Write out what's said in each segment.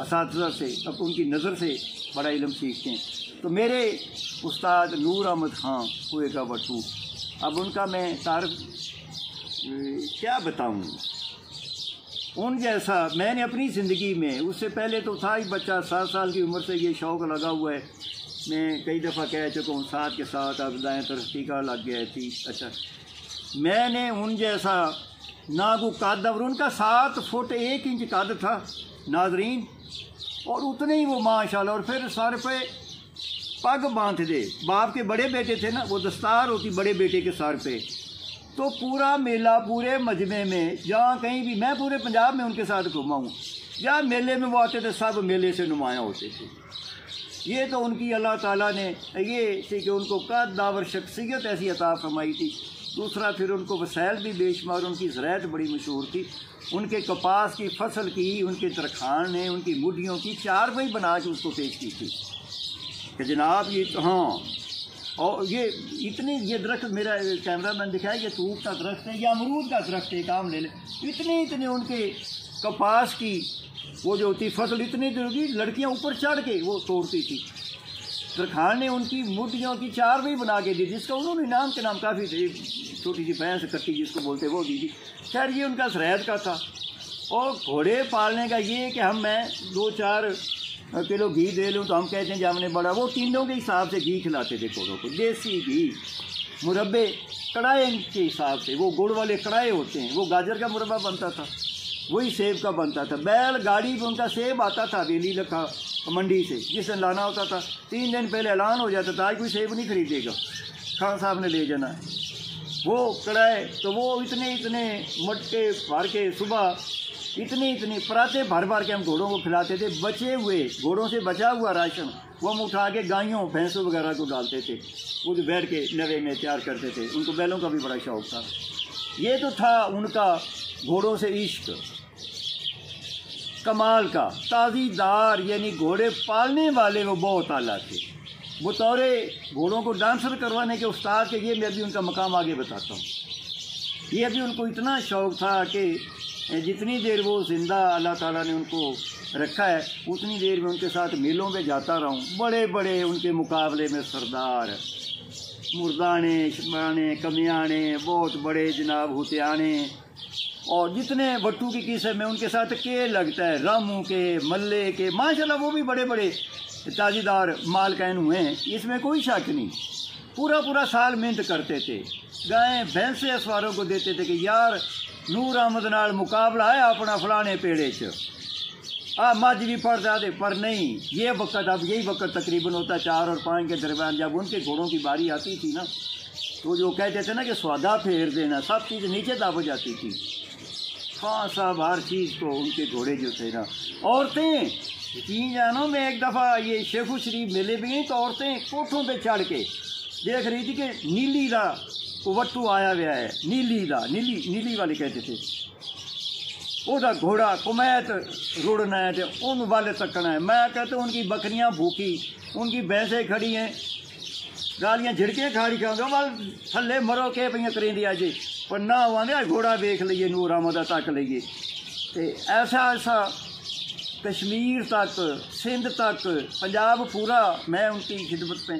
اساتذہ سے اب ان کی نظر سے بڑا علم سیکھتے ہیں۔ تو میرے استاد نور احمد خان کوئے کا وٹو، اب ان کا میں تعارف کیا بتاؤں، ان جیسا میں نے اپنی زندگی میں، اس سے پہلے تو تھا ہی بچہ، 7 سال کی عمر سے یہ شوق لگا ہوا ہے، میں کئی دفعہ کہہ چکا ہوں، ساتھ کے ساتھ اب دائیں طرف ٹیکا لگ گیا تھی۔ اچھا میں نے ان جیسا نہ کو قد، اور ان کا 7 فٹ 1 انچ قد تھا ناظرین، اور اتنے ہی وہ ماشاءاللہ، اور پھر سر پہ پگ باندھ دے، باپ کے بڑے بیٹے تھے نا، وہ دستار ہوتی بڑے بیٹے کے سر پہ، تو پورا میلہ پورے مجمع میں جہاں کہیں بھی، میں پورے پنجاب میں ان کے ساتھ گھوما ہوں، جہاں میلے میں وہ آتے تھے سب میلے سے نمایاں ہوتے تھے۔ یہ تو ان کی اللہ تعالیٰ نے یہ تھی کہ ان کو قد اور شخصیت ایسی عطا فرمائی تھی۔ دوسرا پھر ان کو وسائل بھی بے شمار، ان کی زراعت بڑی مشہور تھی، ان کے کپاس کی فصل کی، ان کے ترخان نے ان کی مڈیوں کی 4 بھائی بنا کے اس کو پیش کی تھی کہ جناب یہ ہاں، اور یہ اتنے، یہ درخت میرا کیمرہ مین دکھائے، یہ تور کا درخت ہے، یہ امرود کا درخت ہے، کام لے لیں، اتنے ان کے کپاس کی وہ جو ہوتی فصل اتنی ہوتی، لڑکیاں اوپر چڑھ کے وہ توڑتی تھی۔ ترخان نے ان کی مڈیوں کی 4 بھی بنا کے دی، جس کا انہوں نے انعام کے نام کافی تھے، چھوٹی سی بھینس کٹی جس کو بولتے وہ دی تھی۔ خیر یہ ان کا زراعت کا تھا۔ اور گھوڑے پالنے کا یہ کہ میں 2-4 کلو گھی دے لوں تو ہم کہتے ہیں جب ہم نے بڑا، وہ ٹینوں کے حساب سے گھی کھلاتے تھے گھوڑوں کو، دیسی گھی، مربے کڑھائے کے حساب سے، وہ گڑ والے کڑھائے ہوتے ہیں، وہ گاجر کا مربہ بنتا تھا، وہی سیب کا بنتا تھا، بیل گاڑی پہ ان کا سیب آتا تھا ویلی لکھا منڈی سے، جس دن لانا ہوتا تھا 3 دن پہلے اعلان ہو جاتا تھا آج کوئی سیب نہیں خریدے گا، خان صاحب نے لے جانا ہے۔ وہ کڑھائے تو وہ اتنے مٹکے بھر کے صبح اتنی پراتے بھر کے ہم گھوڑوں کو کھلاتے تھے، بچے ہوئے گھوڑوں سے بچا ہوا راشن وہ ہم اٹھا کے گائیوں بھینسوں وغیرہ کو ڈالتے تھے، وہ جو بیٹھ کے نوے میں تیار کرتے تھے، ان کو بیلوں کا بھی بڑا شوق تھا۔ یہ تو تھا ان کا گھوڑوں سے عشق کمال کا۔ تازی دار یعنی گھوڑے پالنے والے وہ بہت اعلیٰ تھے، بطور گھوڑوں کو ڈانسر کروانے کے استاد کے، یہ میں بھی ان کا مقام آگے بتاتا ہوں۔ یہ بھی ان کو اتنا شوق تھا کہ جتنی دیر وہ زندہ اللہ تعالیٰ نے ان کو رکھا ہے اتنی دیر میں ان کے ساتھ میلوں میں جاتا رہا ہوں۔ بڑے ان کے مقابلے میں سردار، مردانے، شمانے، کمیانے، بہت بڑے جناب ہوتیانے، اور جتنے بٹو کی قصے میں ان کے ساتھ کے لگتا ہے، راموں کے، ملے کے، ماشاءاللہ وہ بھی بڑے تاجیدار مالکین ہوئے ہیں، اس میں کوئی شک نہیں۔ پورا سال محنت کرتے تھے، گائیں بھینسے اسواروں کو دیتے تھے کہ یار نور احمد نال مقابلہ ہے اپنا فلانے پیڑے مجھ بھی پڑ جاتے، پر نہیں، یہ وقت اب یہی وقت تقریباً ہوتا 4 اور 5 کے درمیان، جب ان کے گھوڑوں کی باری آتی تھی نا تو جو کہتے تھے نا کہ سودا پھیر دینا، سب چیز نیچے دب جاتی تھی۔ خان صاحب ہر چیز کو ان کے گھوڑے جو تھے نا، عورتیں یقین جانو، میں ایک دفعہ یہ شیخ شریف میلے بھی گئی تو عورتیں کوٹھوں پہ چڑھ کے دیکھ رہی تھی کہ نیلی دا وٹو آیا ہوا ہے، نیلی والے کہتے تھے، وہ گھوڑا کمیت رڑنا ہے ان والے تکنا ہے۔ میں کہتا ہوں ان کی بکریاں بھوکی، ان کی بھینسیں کھڑی ہیں، گالیاں جھڑکیں کھاڑی کھاؤں گا وال تھلے مرو کے پہ کریں دیا جی، پر نہ ہوا دیا گھوڑا دیکھ لئیے نور احمد تک لئیے۔ ایسا کشمیر تک، سندھ تک، پنجاب پورا میں ان کی خدمت پہ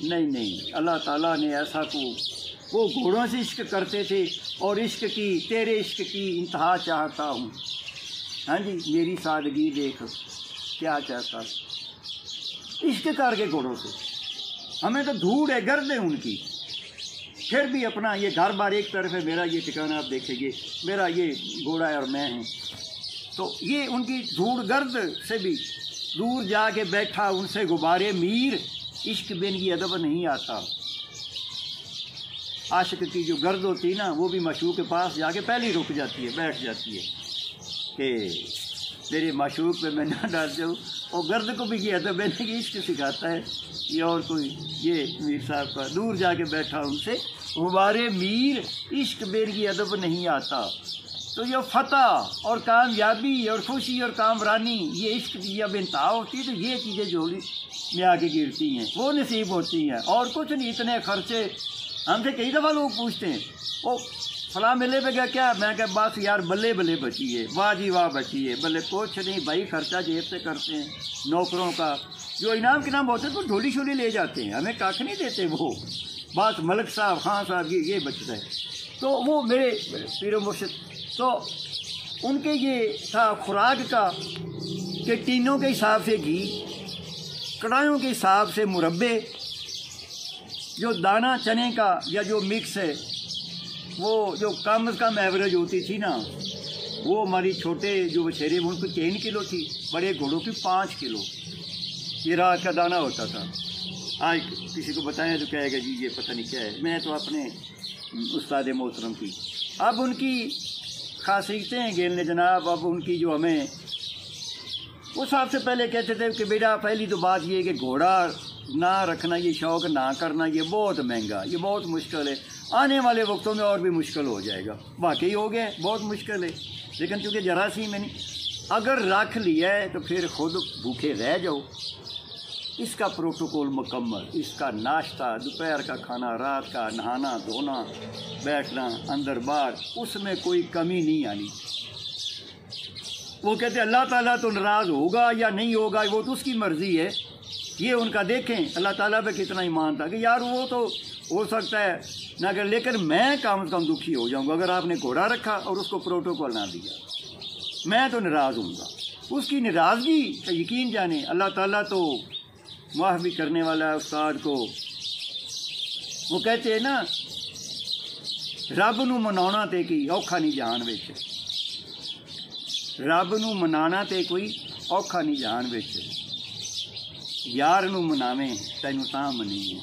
نہیں، اللہ تعالیٰ نے ایسا کو، وہ گھوڑوں سے عشق کرتے تھے، اور عشق کی، تیرے عشق کی انتہا چاہتا ہوں، ہاں جی میری سادگی دیکھ کیا چاہتا، عشق کر کے گھوڑوں سے، ہمیں تو دھوڑ ہے، گرد ہے ان کی، پھر بھی اپنا یہ گھر بار ایک طرف ہے، میرا یہ ٹھکانہ آپ دیکھیں گے، میرا یہ گھوڑا ہے اور میں ہوں، تو یہ ان کی دھوڑ گرد سے بھی دور جا کے بیٹھا، ان سے غبارے میر، عشق بن کی ادب نہیں آتا۔ عاشق کی جو گرد ہوتی ہے نا وہ بھی معشوق کے پاس جا کے پہلے رک جاتی ہے، بیٹھ جاتی ہے کہ میرے معشوق پہ میں نہ ڈال جاؤں، اور گرد کو بھی یہ ادب ہے کہ عشق سکھاتا ہے یہ، اور کوئی یہ میر صاحب کا دور جا کے بیٹھا ان سے غبارے میر، عشق بین کی ادب نہیں آتا۔ تو یہ فتح اور کامیابی اور خوشی اور کامرانی، یہ عشق کی جب انتہا ہوتی ہے تو یہ چیزیں جوڑی میں آ کے گرتی ہیں، وہ نصیب ہوتی ہیں، اور کچھ نہیں۔ اتنے خرچے ہم سے کئی دفعہ لوگ پوچھتے ہیں، وہ فلاں میلے پہ گیا کیا؟ میں کہ بس یار بلے بلے بچی ہے، واہ جی واہ بچی ہے، بلے کچھ نہیں بھائی، خرچہ جیب سے کرتے ہیں نوکروں کا، جو انعام کے نام ہوتے ہیں تو جھولی شولی لے جاتے ہیں، ہمیں کاکھ نہیں دیتے وہ، بات ملک صاحب خان صاحب یہ بچتا ہے۔ تو وہ میرے پیر و مرشد، تو ان کے یہ تھا خوراک کا کہ ٹینوں کے حساب سے گھی، کڑھائیوں کے حساب سے مربے، جو دانہ چنے کا یا جو مکس ہے وہ جو کم از کم ایوریج ہوتی تھی نا، وہ ہماری چھوٹے جو بچھیرے ان کو 3 کلو تھی، بڑے گھوڑوں کی 5 کلو، یہ رات کا دانہ ہوتا تھا۔ آج کسی کو بتائیں تو کہے گا جی یہ پتہ نہیں کیا ہے، میں تو اپنے استاد محترم کی اب ان کی خاصیتیں ہیں گیلنے جناب، اب ان کی جو ہمیں وہ سب سے پہلے کہتے تھے کہ بیٹا پہلی تو بات یہ ہے کہ گھوڑا نہ رکھنا، یہ شوق نہ کرنا، یہ بہت مہنگا، یہ بہت مشکل ہے، آنے والے وقتوں میں اور بھی مشکل ہو جائے گا، واقعی ہو گیا بہت مشکل ہے، لیکن چونکہ جراثیم میں نہیں، اگر رکھ لیا ہے تو پھر خود بھوکے رہ جاؤ۔ اس کا پروٹوکول مکمل، اس کا ناشتہ، دوپہر کا کھانا، رات کا نہانا دھونا، بیٹھنا اندر باہر، اس میں کوئی کمی نہیں آنی۔ وہ کہتے اللہ تعالیٰ تو ناراض ہوگا یا نہیں ہوگا وہ تو اس کی مرضی ہے، یہ ان کا دیکھیں اللہ تعالیٰ پہ کتنا ایمان تھا کہ یار وہ تو ہو سکتا ہے نہ کہ، لیکن میں کم از کم دکھی ہو جاؤں گا اگر آپ نے گھوڑا رکھا اور اس کو پروٹوکول نہ دیا، میں تو ناراض ہوں گا۔ اس کی ناراضگی کا یقین جانیں اللہ تعالیٰ تو معاف بھی کرنے والا ہے استاد کو۔ وہ کہتے ہیں نا رب نو مناونا تے کوئی اوکھا نہیں جہان وچ، رب نو منانا تے کوئی اوکھا نہیں جہان وچ، یار نو مناویں تینوں تاں منی ہے۔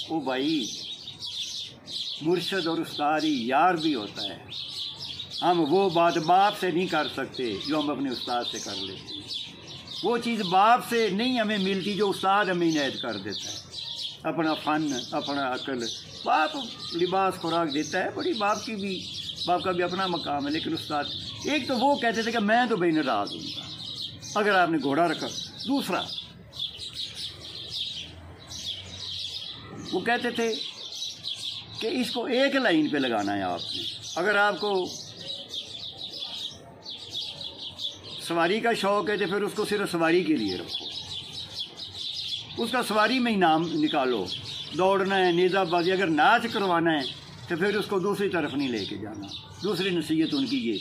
او بھائی مرشد اور استاد ہی یار بھی ہوتا ہے، ہم وہ بات باپ سے نہیں کر سکتے جو ہم اپنے استاد سے کر لیتے ہیں، وہ چیز باپ سے نہیں ہمیں ملتی جو استاد ہمیں عنایت کر دیتا ہے، اپنا فن، اپنا عقل، باپ لباس خوراک دیتا ہے، بڑی باپ کا بھی اپنا مقام ہے، لیکن استاد ایک تو وہ کہتے تھے کہ میں تو بے ناراض ہوں گا اگر آپ نے گھوڑا رکھا۔ دوسرا وہ کہتے تھے کہ اس کو ایک لائن پہ لگانا ہے آپ نے، اگر آپ کو سواری کا شوق ہے تو پھر اس کو صرف سواری کے لیے رکھو، اس کا سواری میں انعام نکالو، دوڑنا ہے نیزہ بازی، اگر ناچ کروانا ہے تو پھر اس کو دوسری طرف نہیں لے کے جانا۔ دوسری نصیحت ان کی یہ،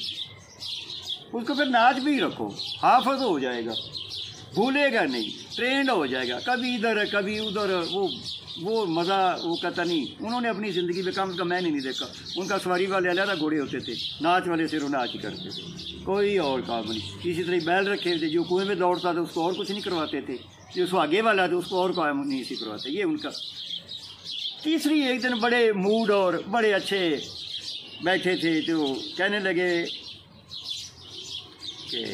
اس کو پھر ناچ بھی رکھو، حافظ ہو جائے گا، بھولے گا نہیں، ٹرینڈ ہو جائے گا، کبھی ادھر ہے کبھی ادھر، وہ مزہ وہ کہتا نہیں۔ انہوں نے اپنی زندگی میں کم از کم میں نے نہیں دیکھا، ان کا سواری والے علیحدہ گھوڑے ہوتے تھے، ناچ والے صرف ناچ ہی کرتے تھے، کوئی اور کام نہیں۔ اسی طرح بیل رکھے تھے، جو کنویں میں دوڑتا تھا اس کو اور کچھ نہیں کرواتے تھے، جو اس کو آگے والا تھا اس کو اور کام نہیں سی کرواتے، یہ ان کا۔ تیسری ایک دن بڑے موڈ اور بڑے اچھے بیٹھے تھے تو کہنے لگے کہ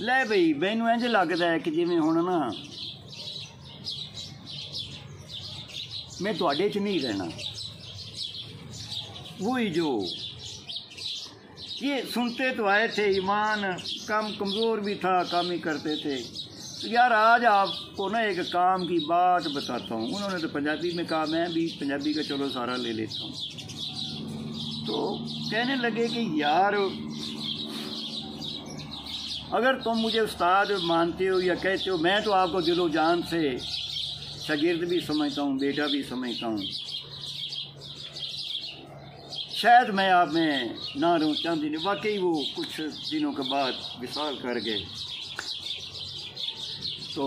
لے بھائی مینوں انج لگتا ہے کہ جی میں ہوں نا میں تواڈے چ نہیں رہنا، وہی جو یہ سنتے تو آئے تھے، ایمان کم کمزور بھی تھا، کام ہی کرتے تھے۔ تو یار آج آپ کو نا ایک کام کی بات بتاتا ہوں، انہوں نے تو پنجابی میں کہا، میں بھی پنجابی کا چلو سارا لے لیتا ہوں۔ تو کہنے لگے کہ یار اگر تم مجھے استاد مانتے ہو یا کہتے ہو، میں تو آپ کو دل و جان سے شاگرد بھی سمجھتا ہوں، بیٹا بھی سمجھتا ہوں، شاید میں آپ میں نہ رہوں چند دن۔ واقعی وہ کچھ دنوں کے بعد وصال کر گئے۔ تو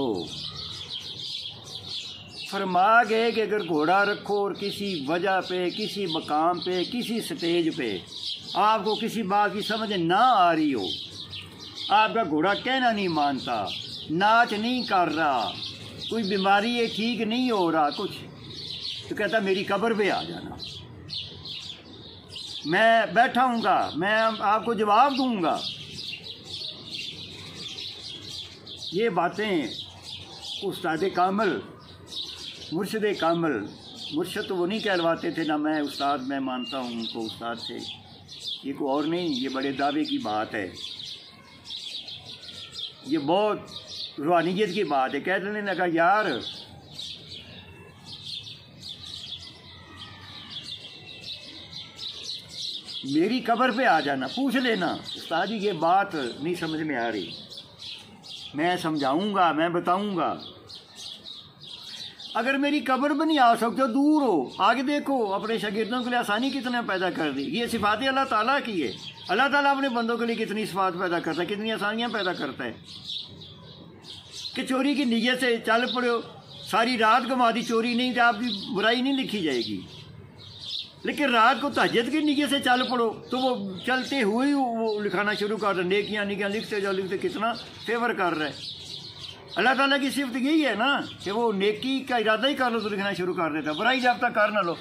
فرما گئے کہ اگر گھوڑا رکھو اور کسی وجہ پہ، کسی مقام پہ، کسی سٹیج پہ آپ کو کسی بات کی سمجھ نہ آ رہی ہو، آپ کا گھوڑا کہنا نہیں مانتا، ناچ نہیں کر رہا، کوئی بیماری ہے ٹھیک نہیں ہو رہا کچھ، تو کہتا میری قبر پہ آ جانا، میں بیٹھا ہوں گا، میں آپ کو جواب دوں گا۔ یہ باتیں استاد کامل، مرشد کامل، مرشد تو وہ نہیں کہلواتے تھے، نہ میں استاد میں مانتا ہوں ان کو استاد سے، یہ کوئی اور نہیں، یہ بڑے دعوے کی بات ہے، یہ بہت روحانیت کی بات ہے۔ کہنے لگا یار میری قبر پہ آ جانا، پوچھ لینا استاد جی یہ بات نہیں سمجھ میں آ رہی، میں سمجھاؤں گا، میں بتاؤں گا۔ اگر میری قبر بھی نہیں آ سکتے دور ہو، آگے دیکھو اپنے شاگردوں کے لیے آسانی کتنا پیدا کر دی۔ یہ صفات اللہ تعالیٰ کی ہے۔ اللہ تعالیٰ اپنے بندوں کے لیے کتنی صفات پیدا کرتا ہے، کتنی آسانیاں پیدا کرتا ہے کہ چوری کی نیت سے چل پڑے ہو، ساری رات گما دی، چوری نہیں تو آپ کی برائی نہیں لکھی جائے گی، لیکن رات کو تہجد کی نیت سے چل پڑو تو وہ چلتے ہوئے ہی وہ لکھانا شروع کر دیں، نیکیاں نیکیاں لکھتے جاؤ، لکھتے کتنا فیور کر رہا ہے۔ اللہ تعالیٰ کی صفت یہی ہے نا کہ وہ نیکی کا ارادہ ہی کر لو تو لکھنا شروع کر دیتا، برائی جب تک کر نہ لو۔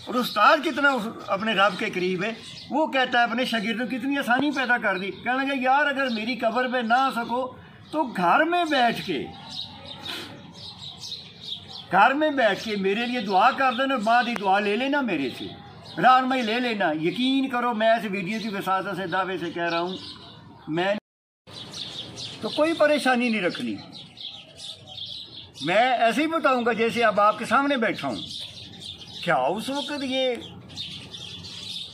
اور استاد کتنا اپنے رب کے قریب ہے، وہ کہتا ہے اپنے شاگردوں کتنی آسانی پیدا کر دی، کہنے لگا یار اگر میری قبر پہ نہ آ سکو تو گھر میں بیٹھ کے میرے لیے دعا کر دینا، بعد ہی دعا لے لینا میرے سے، رہنمائی لے لینا۔ یقین کرو میں اس ویڈیو کی وساطت سے دعوے سے کہہ رہا ہوں، میں تو کوئی پریشانی نہیں رکھنی، میں ایسے ہی بتاؤں گا جیسے اب آپ کے سامنے بیٹھا ہوں، کیا اس وقت یہ،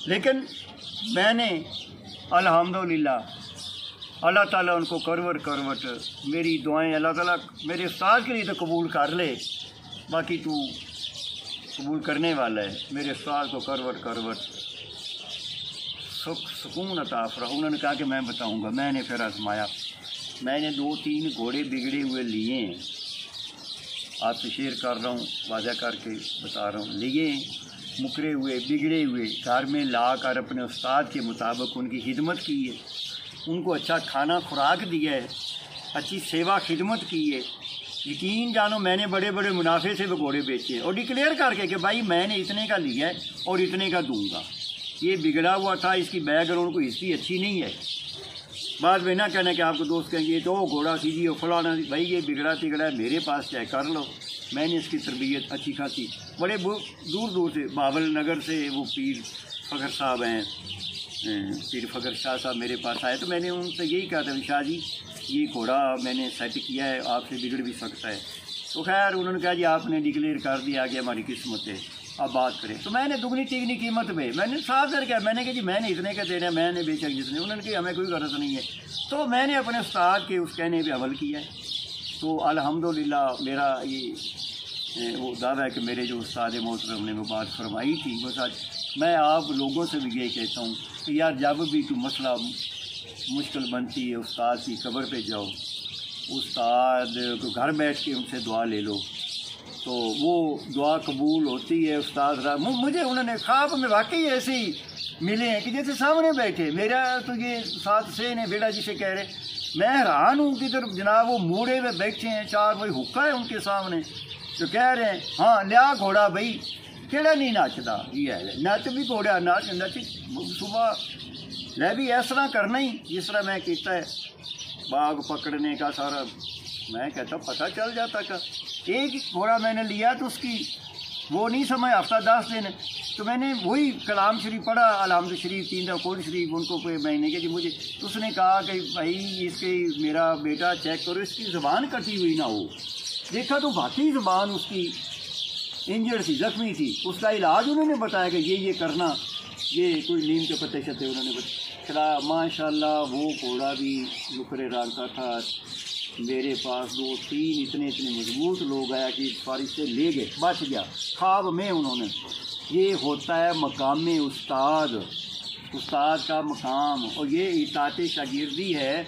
لیکن میں نے الحمدللہ اللہ تعالیٰ ان کو کروٹ میری دعائیں اللہ تعالیٰ میرے استاد کے لیے تو قبول کر لے، باقی تو قبول کرنے والا ہے، میرے استاد کو کروٹ سکون عطا فرما۔ انہوں نے کہا کہ میں بتاؤں گا، میں نے پھر آزمایا، میں نے 2-3 گھوڑے بگڑے ہوئے لیے ہیں، آپ سے شیئر کر رہا ہوں، واضح کر کے بتا رہا ہوں، لیے مکرے ہوئے بگڑے ہوئے گھر میں لا کر اپنے استاد کے مطابق ان کی خدمت کی ہے، ان کو اچھا کھانا خوراک دیا ہے، اچھی سیوا خدمت کی ہے۔ یقین جانو میں نے بڑے بڑے منافع سے وہ گھوڑے بیچے اور ڈکلیئر کر کے کہ بھائی میں نے اتنے کا لیا ہے اور اتنے کا دوں گا، یہ بگڑا ہوا تھا، اس کی بیک گراؤنڈ کو اس کی اچھی نہیں ہے۔ بعد میں نہ کہنا کہ آپ کو دوست کہیں گے تو گھوڑا سیدھی ہو فلانا، بھائی یہ بگڑا تگڑا ہے میرے پاس چاہے کر لو، میں نے اس کی تربیت اچھی خاصی بڑے دور سے بابل نگر سے وہ پیر فخر صاحب ہیں، پیر فخر شاہ صاحب میرے پاس آئے تو میں نے ان سے یہی کہا تھا شاہ جی یہ گھوڑا میں نے سیٹ کیا ہے، آپ سے بگڑ بھی سکتا ہے، تو خیر انہوں نے کہا جی آپ نے ڈکلیئر کر دیا آگے ہماری قسمت ہے، اب بات کریں۔ تو میں نے دگنی تیگنی قیمت میں نے صاف کر کے میں نے کہا جی میں نے اتنے کا دینا ہے، میں نے بے شک جتنے، انہوں نے کہا ہمیں کوئی غرض نہیں ہے، تو میں نے اپنے استاد کے اس کہنے پہ عمل کیا ہے۔ تو الحمدللہ میرا یہ وہ دعویٰ ہے کہ میرے جو استاد محترم نے وہ بات فرمائی تھی وہ سچ۔ میں آپ لوگوں سے بھی یہ کہتا ہوں کہ یار جب بھی کوئی مسئلہ مشکل بنتی ہے استاد کی قبر پہ جاؤ، استاد کو گھر بیٹھ کے ان سے دعا لے لو تو وہ دعا قبول ہوتی ہے۔ استاد مجھے انہوں نے خواب میں واقعی ایسے ہی ملے ہیں کہ جیسے سامنے بیٹھے، میرا تو یہ ساتھ سے نے بیٹا جسے کہہ رہے، میں حیران ہوں کہ جناب وہ موڑے میں بیٹھے ہیں، 4 بھائی حکا ہے ان کے سامنے، تو کہہ رہے ہیں ہاں لیا گھوڑا بھائی، کہڑا نہیں نچتا، یہ ہے نچ بھی گھوڑا نچ صبح میں بھی اس طرح کرنا ہی جس طرح میں کیتا ہے، باغ پکڑنے کا سارا میں کہتا پتہ چل جاتا کا۔ ایک گھوڑا میں نے لیا تو اس کی وہ نہیں سمجھ ہفتہ 10 دن، تو میں نے وہی کلام شریف پڑھا، الحمد شریف 3 قول شریف ان کو کوئی مہینے کے، مجھے تو اس نے کہا کہ بھائی اس کے میرا بیٹا چیک کرو اس کی زبان کٹی ہوئی نہ ہو، دیکھا تو باقی زبان اس کی انجر تھی، زخمی تھی، اس کا علاج انہوں نے بتایا کہ یہ کرنا، یہ کوئی نیم کے پتے شتے انہوں نے بتایا۔ ماشاء اللہ وہ گھوڑا بھی نکرے رنگ کا تھا، میرے پاس 2-3 اتنے مضبوط لوگ آیا کہ فارغ سے لے گئے، بچ گیا خواب میں انہوں نے۔ یہ ہوتا ہے مقام استاد کا مقام، اور یہ اطاعت شاگردی ہے،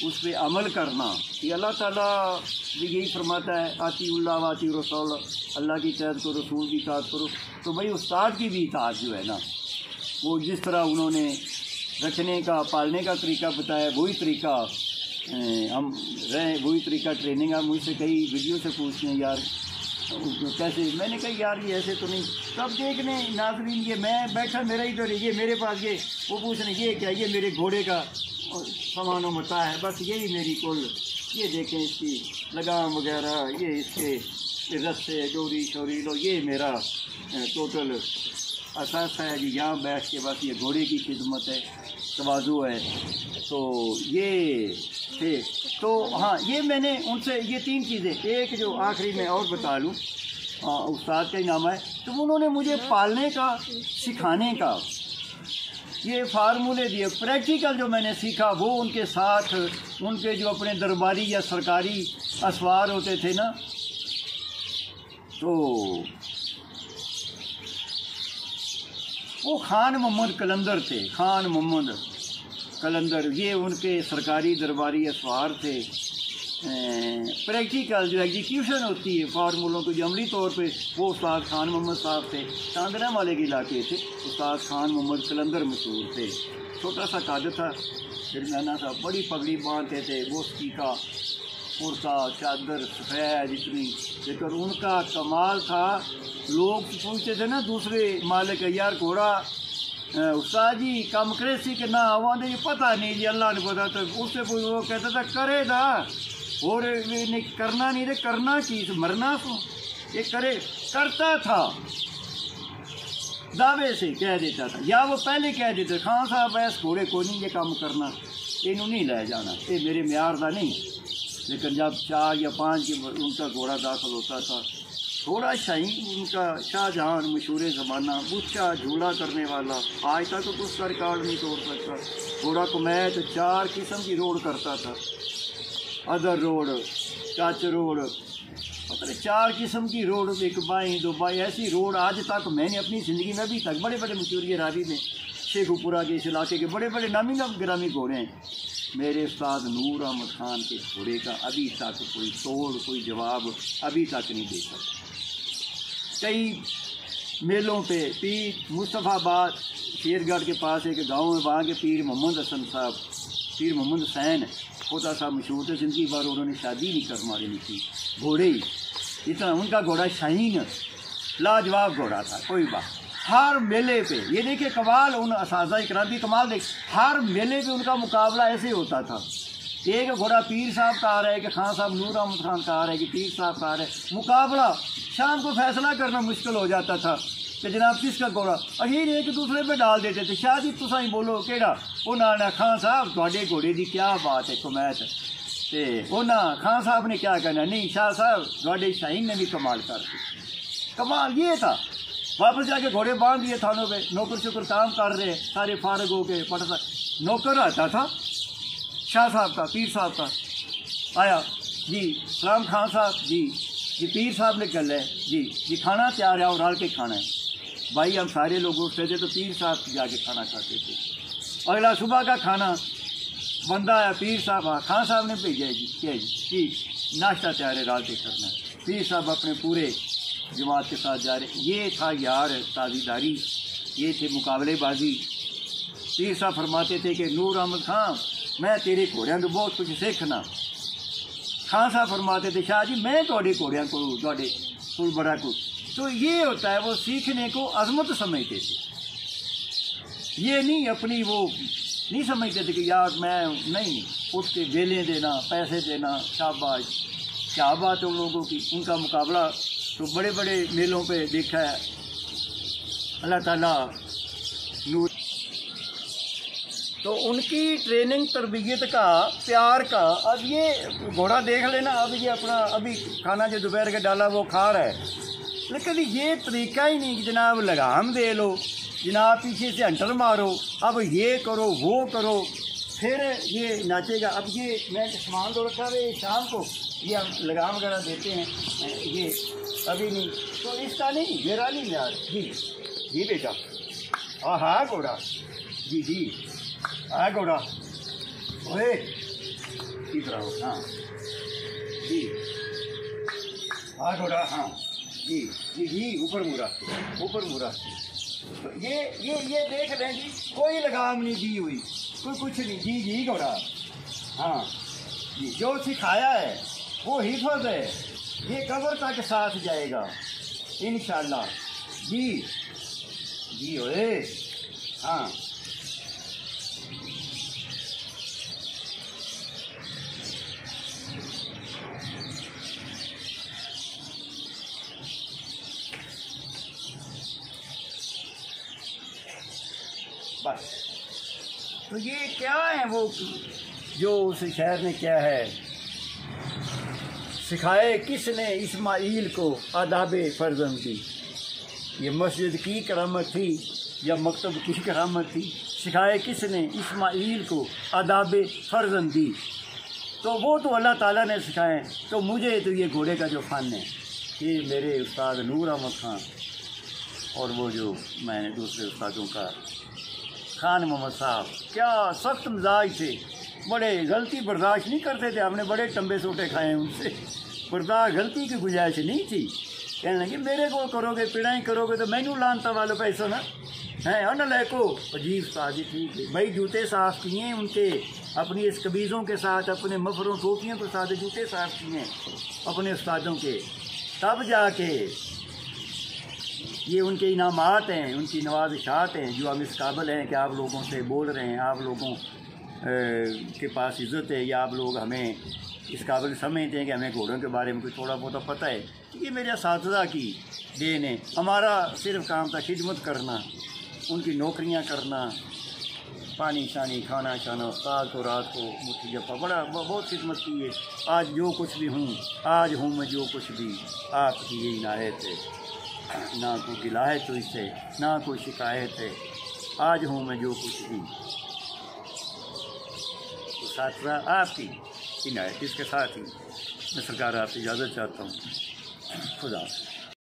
اس پہ عمل کرنا۔ یہ اللہ تعالیٰ بھی یہی فرماتا ہے آتی اللہ واتی رسول، اللہ کی اطاعت کرو، رسول کی اطاعت کرو، تو بھائی استاد کی بھی اطاعت جو ہے نا، وہ جس طرح انہوں نے رکھنے کا پالنے کا طریقہ بتایا وہی طریقہ ہم رہیں، وہی طریقہ ٹریننگ۔ آپ مجھ سے کئی ویڈیو سے پوچھتے ہیں یار کیسے، میں نے کہا یار یہ ایسے تو نہیں، سب دیکھنے ناظرین، یہ میں بیٹھا میرا ہی تو یہ میرے پاس یہ وہ پوچھنے یہ کیا، یہ میرے گھوڑے کا سامان و متاع ہے، بس یہی میری کل، یہ دیکھیں اس کی لگام وغیرہ، یہ اس کے رسے ڈوری شوری لو، یہ میرا ٹوٹل اساس ہے کہ یہاں بیٹھ کے بس یہ گھوڑے کی خدمت ہے، تواضع ہے۔ تو یہ تھے، تو ہاں یہ میں نے ان سے یہ 3 چیزیں، ایک جو آخری میں اور بتا لوں، استاد کا ہی نام ہے، تو انہوں نے مجھے پالنے کا سکھانے کا یہ فارمولے دیے، پریکٹیکل جو میں نے سیکھا وہ ان کے ساتھ ان کے جو اپنے درباری یا سرکاری اسوار ہوتے تھے نا، تو وہ خان محمد قلندر تھے، خان محمد قلندر، یہ ان کے سرکاری درباری اسوار تھے۔ پریکٹیکل جو ایگزیکیوشن ہوتی ہے فارمولوں کو جو عملی طور پہ، وہ استاد خان محمد صاحب تھے، چاندنا والے کے علاقے تھے، استاد خان محمد قلندر مشہور تھے، چھوٹا سا قد تھا، درمیانہ تھا، بڑی پگڑی باندھتے تھے، وسطی کا کرتا چادر سفید اتنی، لیکن ان کا کمال تھا، لوگ پوچھتے تھے نا دوسرے مالک، یار گھوڑا استاد جی کم کرے سی کہ نہ آواں یہ پتہ نہیں جی، اللہ نے پتا، تو اس سے کوئی وہ کہتا تھا کرے دا، اور کرنا نہیں رہے، کرنا کی مرنا سو، یہ کرے کرتا تھا، دعوے سے کہہ دیتا تھا، یا وہ پہلے کہہ دیتے خان صاحب ایس گھوڑے کو نہیں یہ کام کرنا، انہوں نہیں لے جانا، یہ میرے معیار دا نہیں۔ لیکن جب 4 یا 5 ان کا گھوڑا داخل ہوتا تھا، تھوڑا شاہین ان کا شاہ جہان مشہور زمانہ، بچا جھولا کرنے والا، آج تک تو اس کا ریکارڈ نہیں توڑ سکتا، گھوڑا کو میں تو 4 قسم کی روڈ کرتا تھا، ادر روڈ، چاچ روڈ، پتہ 4 قسم کی روڈ، ایک بائیں 2 بائیں، ایسی روڈ آج تک میں نے اپنی زندگی میں ابھی تک بڑے بڑے مشہور راوی میں، شیخو پورہ کے اس علاقے کے بڑے بڑے نامی گرامی گھوڑے ہیں، میرے استاد نور احمد خان کے گھوڑے کا ابھی تک کوئی توڑ کوئی جواب ابھی تک نہیں دے سکتا۔ کئی میلوں پہ پیر مصطفیٰ آباد شیر گڑھ کے پاس ایک گاؤں ہے، وہاں کے پیر محمد حسن صاحب، پیر محمد حسین خدا صاحب مشہور تھے، زندگی بھر انہوں نے شادی نہیں کروا تھی، گھوڑے ہی اتنا، ان کا گھوڑا شاہین لاجواب گھوڑا تھا، کوئی بات، ہر میلے پہ یہ دیکھیں قوال، ان اساتذہ اکرام کی کمال دیکھ، ہر میلے پہ ان کا مقابلہ ایسے ہوتا تھا، ایک گھوڑا پیر صاحب کا آ رہا ہے کہ خان صاحب نور احمد خان کا آ رہا ہے کہ پیر صاحب کا آ رہا ہے، مقابلہ، شام کو فیصلہ کرنا مشکل ہو جاتا تھا کہ جناب کس کا گھوڑا، اخیر ایک دوسرے پہ ڈال دیتے تھے، شاہ جی تساں ہی بولو کیڑا، انہوں نے خان صاحب تھوڑے گھوڑے دی کیا بات ہے کمیت، تے انہاں خان صاحب نے کیا کہنا، نہیں شاہ صاحب تھوڑے شاہین نے بھی کمال کر دی، کمال یہ تھا۔ واپس جا کے گھوڑے باندھ دیے تھانوں پہ، نوکر شکر کام کر رہے، سارے فارغ ہو کے پڑھتا، نوکر آتا تھا شاہ صاحب کا، پیر صاحب کا، آیا جی سلام خان صاحب، جی پیر صاحب نے کر لے، جی کھانا تیار ہے اور رل کے کھانا ہے، بھائی ہم سارے لوگ اٹھتے تھے تو پیر صاحب جا کے کھانا کھاتے تھے، اگلا صبح کا کھانا بندہ آیا، پیر صاحب خان صاحب نے بھیجا جی کیا جی ناشتہ تیار ہے رل کے کرنا ہے، پیر صاحب اپنے پورے جماعت کے ساتھ جا رہے، یہ تھا یار تازی داری، یہ تھے مقابلے بازی۔ پیر صاحب فرماتے تھے کہ نور احمد خان میں تیرے گھوڑیاں تو بہت کچھ سیکھنا، خان صاحب فرماتے تھے شاہ جی میں تھوڑے گھوڑیاں کو تھوڑے کوئی بڑا کچھ، تو یہ ہوتا ہے وہ سیکھنے کو عظمت سمجھتے تھے، یہ نہیں اپنی وہ نہیں سمجھتے تھے کہ یار میں نہیں اٹھ کے ویلیں دینا پیسے دینا، شاباش کیا بات ہے ان لوگوں کی، ان کا مقابلہ تو بڑے بڑے میلوں پہ دیکھا ہے، اللہ تعالیٰ نور، تو ان کی ٹریننگ تربیت کا پیار کا، اب یہ گھوڑا دیکھ لینا، اب یہ اپنا ابھی کھانا جو دوپہر کے ڈالا وہ کھا رہا ہے، لیکن یہ طریقہ ہی نہیں کہ جناب لگام دے لو، جناب پیچھے سے ہنٹر مارو، اب یہ کرو وہ کرو پھر یہ ناچے گا، اب یہ میں سامان تو رکھا ہے شام کو یہ ہم لگام وغیرہ دیتے ہیں، یہ ابھی نہیں، تو اس کا نہیں میرا نہیں یار، جی بیٹا ہاں گھوڑا، جی ہاں گھوڑا اوے ٹھیک رہو، ہاں جی ہاں گھوڑا، ہاں جی اوپر مورا، یہ دیکھ لیں جی کوئی لگام نہیں دی ہوئی، کوئی کچھ نہیں، جی گھوڑا، ہاں جی جو سکھایا ہے وہ حفظ ہے، یہ قبر تک ساتھ جائے گا انشاءاللہ، جی ہوئے، ہاں بس، تو یہ کیا ہے وہ جو اس شہر نے کیا ہے، سکھائے کس نے اسماعیل کو آداب فرزندی، یہ مسجد کی کرامت تھی یا مکتب کی کرامت تھی، سکھائے کس نے اسماعیل کو آداب فرزندی، تو وہ تو اللہ تعالیٰ نے سکھائے، تو مجھے تو یہ گھوڑے کا جو فن ہے یہ میرے استاد نور احمد خان اور وہ جو میں نے دوسرے استادوں کا خان محمد صاحب، کیا سخت مزاج تھے، بڑے غلطی برداشت نہیں کرتے تھے، ہم نے بڑے ٹمبے سوٹے کھائے ہیں ان سے، برداشت غلطی کی گنجائش نہیں تھی، کہنے لگے میرے کو کرو گے پڑھائی کرو گے تو مینو لانتا والو پیسہ نا ہیں ان لائکو عجیب استاد جی، ٹھیک ہے بھائی، جوتے صاف کیے ہیں ان کے، اپنی اس قمیضوں کے ساتھ اپنے مفروں ٹوپیوں کے ساتھ جوتے صاف کیے ہیں اپنے استادوں کے، تب جا کے یہ ان کے انعامات ہیں، ان کی نوازشات ہیں جو ہم اس قابل ہیں کہ آپ لوگوں سے بول رہے ہیں، آپ لوگوں کے پاس عزت ہے، یا آپ لوگ ہمیں اس قابل سمجھتے ہیں کہ ہمیں گھوڑوں کے بارے میں کوئی تھوڑا بہت پتہ ہے، یہ میرے اساتذہ کی دین ہے، ہمارا صرف کام تھا خدمت کرنا، ان کی نوکریاں کرنا، پانی شانی کھانا شانا، استاد کو رات کو مٹھی جپا، بہت خدمت کی ہے، آج جو کچھ بھی ہوں، آج ہوں میں جو کچھ بھی آپ کی یہ عنایت ہے، نہ کوئی گلہ ہے تو اس سے، نہ کوئی شکایت ہے، آج ہوں میں جو کچھ بھی، اساتذہ آپ کی عنایت، اس کے ساتھ ہی میں سرکار آپ سے اجازت چاہتا ہوں، خدا حافظ۔